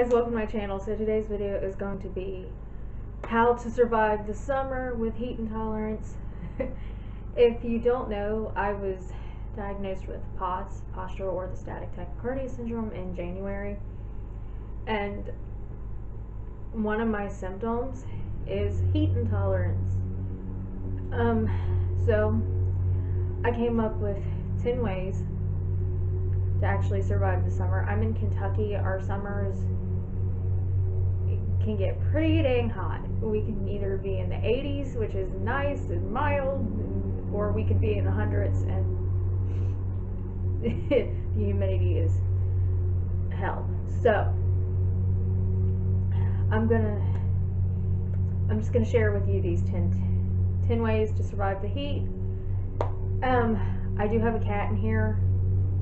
guys, welcome to my channel. So today's video is going to be how to survive the summer with heat intolerance. If you don't know, I was diagnosed with POTS, postural orthostatic tachycardia syndrome, in January, and one of my symptoms is heat intolerance. So I came up with 10 ways to actually survive the summer. I'm in Kentucky. Our summers can get pretty dang hot. We can either be in the 80s, which is nice and mild, or we could be in the hundreds and the humidity is hell. So I'm just gonna share with you these 10 ways to survive the heat. I do have a cat in here,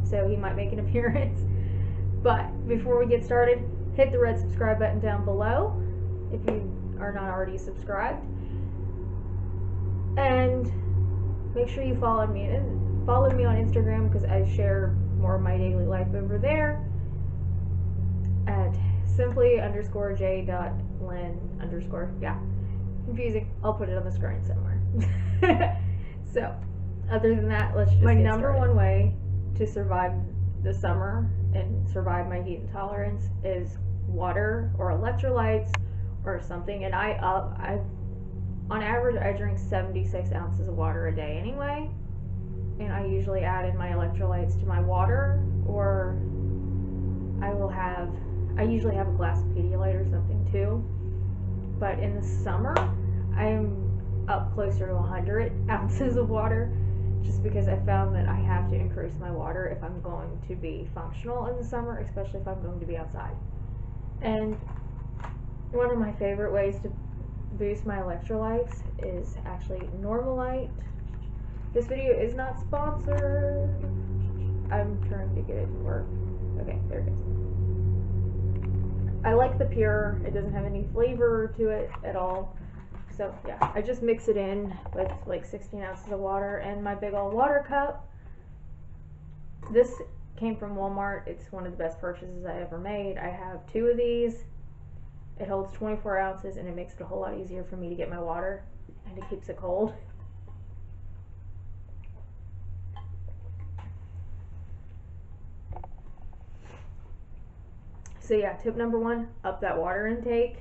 so he might make an appearance. But before we get started, hit the red subscribe button down below if you are not already subscribed, and make sure you follow me on Instagram, because I share more of my daily life over there at simply_j.lynn_. Yeah, confusing. I'll put it on the screen somewhere. So other than that, let's just get started. My number one way to survive the summer and survive my heat intolerance is water or electrolytes or something. And on average I drink 76 ounces of water a day anyway, and I usually add in my electrolytes to my water, or I usually have a glass of Pedialyte or something too. But in the summer I'm up closer to 100 ounces of water, just because I found that I have to increase my water if I'm going to be functional in the summer, especially if I'm going to be outside. And one of my favorite ways to boost my electrolytes is actually Normalite. This video is not sponsored. I'm trying to get it to work. Okay, there it goes. I like the pure. It doesn't have any flavor to it at all. So yeah, I just mix it in with like 16 ounces of water and my big old water cup. This came from Walmart. It's one of the best purchases I ever made. I have 2 of these. It holds 24 ounces and it makes it a whole lot easier for me to get my water, and it keeps it cold. So yeah, tip number 1, up that water intake.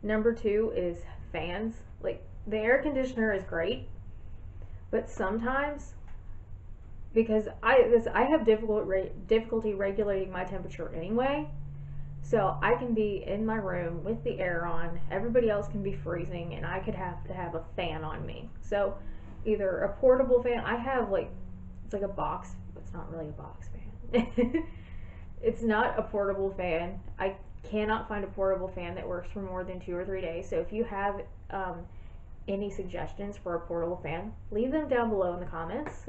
Number 2 is fans. Like, the air conditioner is great, but sometimes, because I have difficulty regulating my temperature anyway, so I can be in my room with the air on, everybody else can be freezing, and I could have to have a fan on me. So either a portable fan, I have it's like a box, it's not really a box fan. It's not a portable fan. I cannot find a portable fan that works for more than 2 or 3 days. So if you have any suggestions for a portable fan, leave them down below in the comments.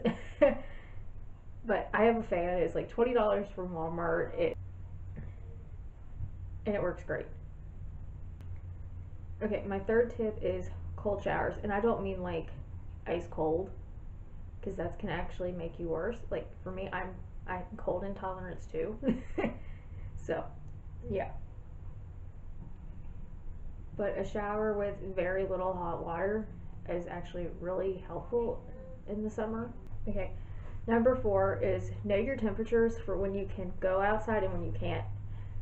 But I have a fan. It's like $20 from Walmart, and it works great. Okay, my third tip is cold showers, and I don't mean like ice cold, because that can actually make you worse. Like, for me, I'm cold intolerance too. So yeah, but a shower with very little hot water is actually really helpful in the summer. Okay, number 4 is know your temperatures for when you can go outside and when you can't.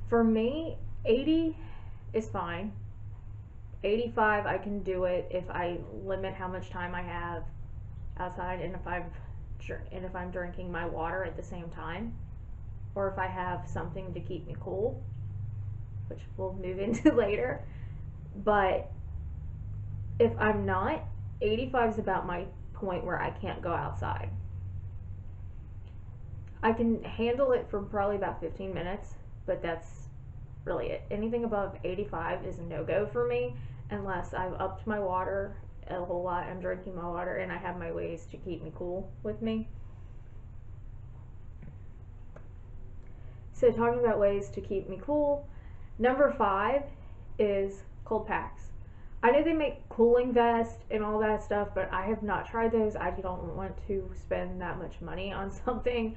For me, 80 is fine. 85, I can do it if I limit how much time I have outside, and if I'm drinking my water at the same time, or if I have something to keep me cool, which we'll move into later. But if I'm not, 85 is about my point where I can't go outside. I can handle it for probably about 15 minutes, but that's really it. Anything above 85 is a no-go for me, unless I've upped my water a whole lot, I'm drinking my water, and I have my ways to keep me cool with me. So talking about ways to keep me cool, number 5 is cold packs. I know they make cooling vests and all that stuff, but I have not tried those. I don't want to spend that much money on something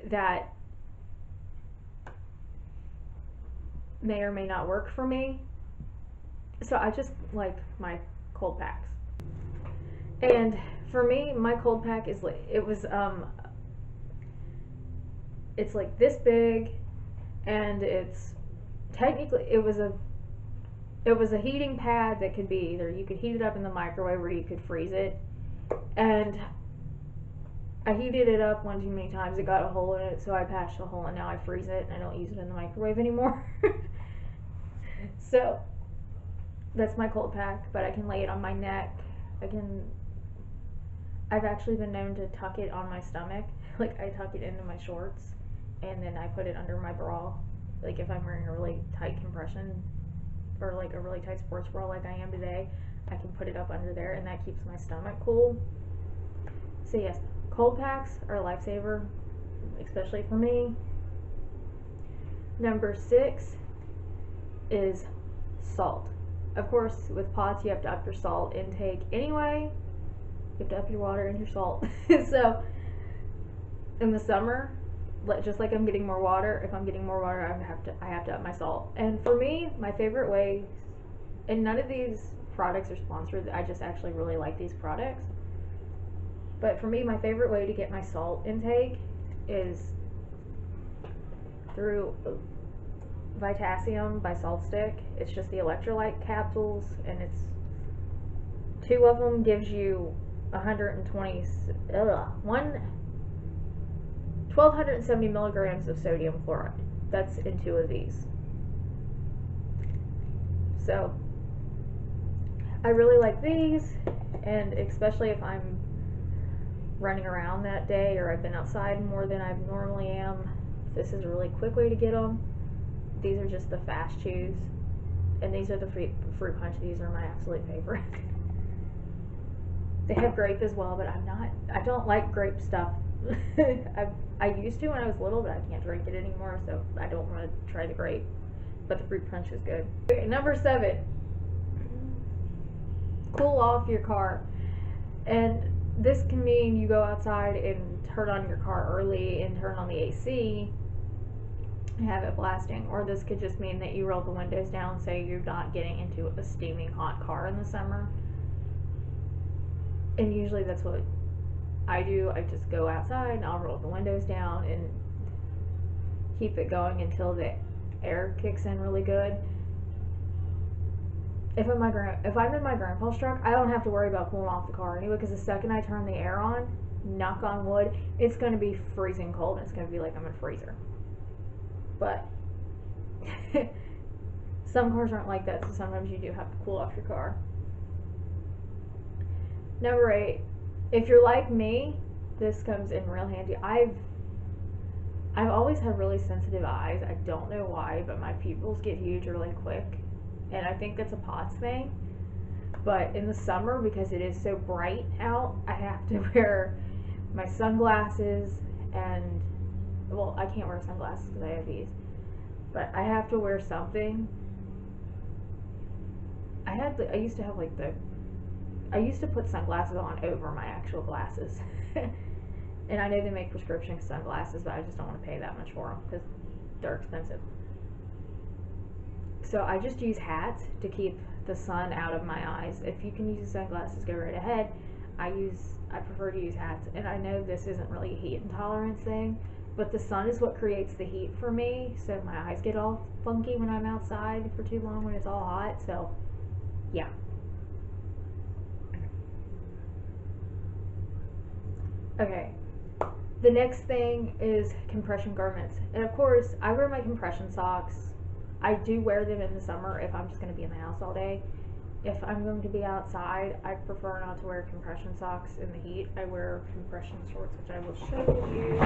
that may or may not work for me. So I just like my cold packs. And for me, my cold pack is like, it's like this big, and it's technically, it was a heating pad that could be either, you could heat it up in the microwave or you could freeze it. And I heated it up one too many times, it got a hole in it, so I patched the hole and now I freeze it and I don't use it in the microwave anymore. So that's my cold pack, but I can lay it on my neck. I've actually been known to tuck it on my stomach. Like, I tuck it into my shorts and then I put it under my bra. Like, if I'm wearing a really tight compression or like a really tight sports bra like I am today, I can put it up under there and that keeps my stomach cool. So yes, cold packs are a lifesaver, especially for me. Number 6 is salt. Of course, with POTS, you have to up your salt intake anyway. You have to up your water and your salt. So in the summer, just like I'm getting more water, if I'm getting more water, I have to up my salt. And for me, my favorite way, and none of these products are sponsored, I just actually really like these products. But for me, my favorite way to get my salt intake is through Vitasium by Salt Stick. It's just the electrolyte capsules, and it's 2 of them gives you 1270 milligrams of sodium chloride. That's in 2 of these. So I really like these, and especially if I'm running around that day or I've been outside more than I normally am, this is a really quick way to get them. These are just the fast chews, and these are the fruit punch. These are my absolute favorite. They have grape as well, but I don't like grape stuff. I used to when I was little, but I can't drink it anymore, so I don't want to try the grape. But the fruit punch is good. Okay, number 7, cool off your car. And this can mean you go outside and turn on your car early and turn on the AC and have it blasting, or this could just mean that you roll the windows down so you're not getting into a steaming hot car in the summer. And usually that's what I do. I just go outside and I'll roll the windows down and keep it going until the air kicks in really good. If I'm in my grandpa's truck, I don't have to worry about cooling off the car anyway, because the second I turn the air on, knock on wood, it's going to be freezing cold and it's going to be like I'm in a freezer. But some cars aren't like that, so sometimes you do have to cool off your car. Number 8, if you're like me, this comes in real handy. I've always had really sensitive eyes. I don't know why, but my pupils get huge really quick, and I think that's a POTS thing. But in the summer, because it is so bright out, I have to wear my sunglasses, and well, I can't wear sunglasses because I have these, but I have to wear something. I used to put sunglasses on over my actual glasses. And I know they make prescription sunglasses, but I just don't want to pay that much for them because they're expensive. So I just use hats to keep the sun out of my eyes. If you can use sunglasses, go right ahead. I prefer to use hats, and I know this isn't really a heat intolerance thing, but the sun is what creates the heat for me, so my eyes get all funky when I'm outside for too long when it's all hot. So yeah. Okay, the next thing is compression garments. And of course, I wear my compression socks. I do wear them in the summer if I'm just going to be in the house all day. If I'm going to be outside, I prefer not to wear compression socks in the heat. I wear compression shorts, which I will show you.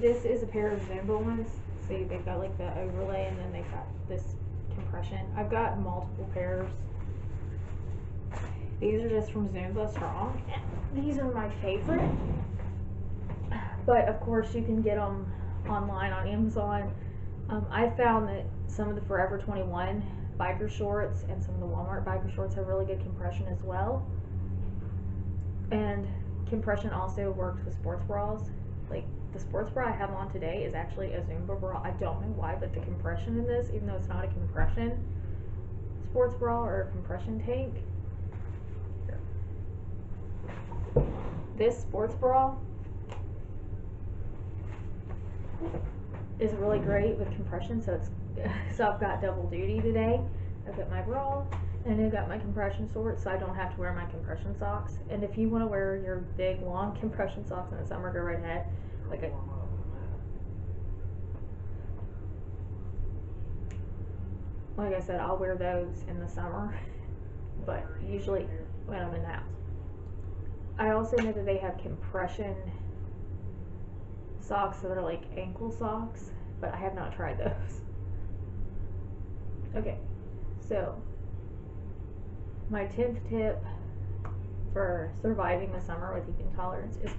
This is a pair of Zumba ones. See, they've got like the overlay, and then they've got this compression. I've got multiple pairs. These are just from Zumba Strong. These are my favorite. But of course, you can get them online on Amazon. I found that some of the Forever 21 biker shorts and some of the Walmart biker shorts have really good compression as well. And compression also works with sports bras. like the sports bra I have on today is actually a Zumba bra. I don't know why, but the compression in this, even though it's not a compression sports bra or a compression tank, this sports bra is really great with compression. So I've got double duty today. I've got my bra and I've got my compression shorts, so I don't have to wear my compression socks. And if you want to wear your big long compression socks in the summer, go right ahead. Like I said, I'll wear those in the summer, but usually when I'm in the house. I also know that they have compression socks that are like ankle socks, but I have not tried those. Okay, so my 10th tip for surviving the summer with heat intolerance is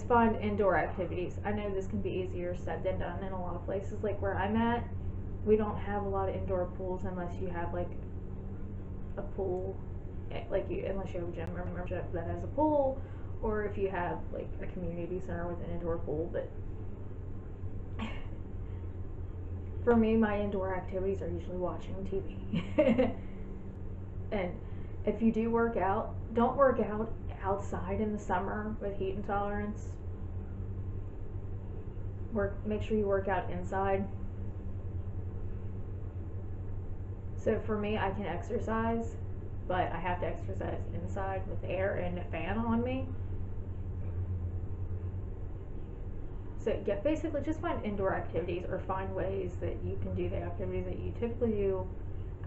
find indoor activities. I know this can be easier said than done in a lot of places. Like where I'm at, we don't have a lot of indoor pools unless you have like a pool, unless you have a gym membership that has a pool, or if you have like a community center with an indoor pool. But for me, my indoor activities are usually watching TV. And if you do work out, don't work out outside in the summer with heat intolerance. Make sure you work out inside. So for me, I can exercise, but I have to exercise inside with air and a fan on me. So yeah, basically just find indoor activities or find ways that you can do the activities that you typically do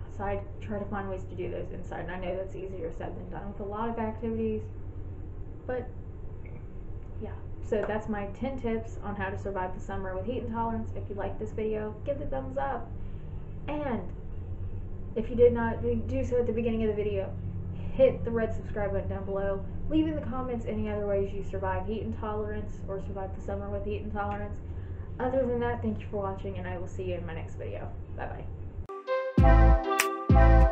outside. Try to find ways to do those inside. And I know that's easier said than done with a lot of activities, but yeah. So that's my 10 tips on how to survive the summer with heat intolerance. If you like this video, give it a thumbs up. And if you did not do so at the beginning of the video, hit the red subscribe button down below. Leave in the comments any other ways you survive heat intolerance or survive the summer with heat intolerance. Other than that, thank you for watching, and I will see you in my next video. Bye bye.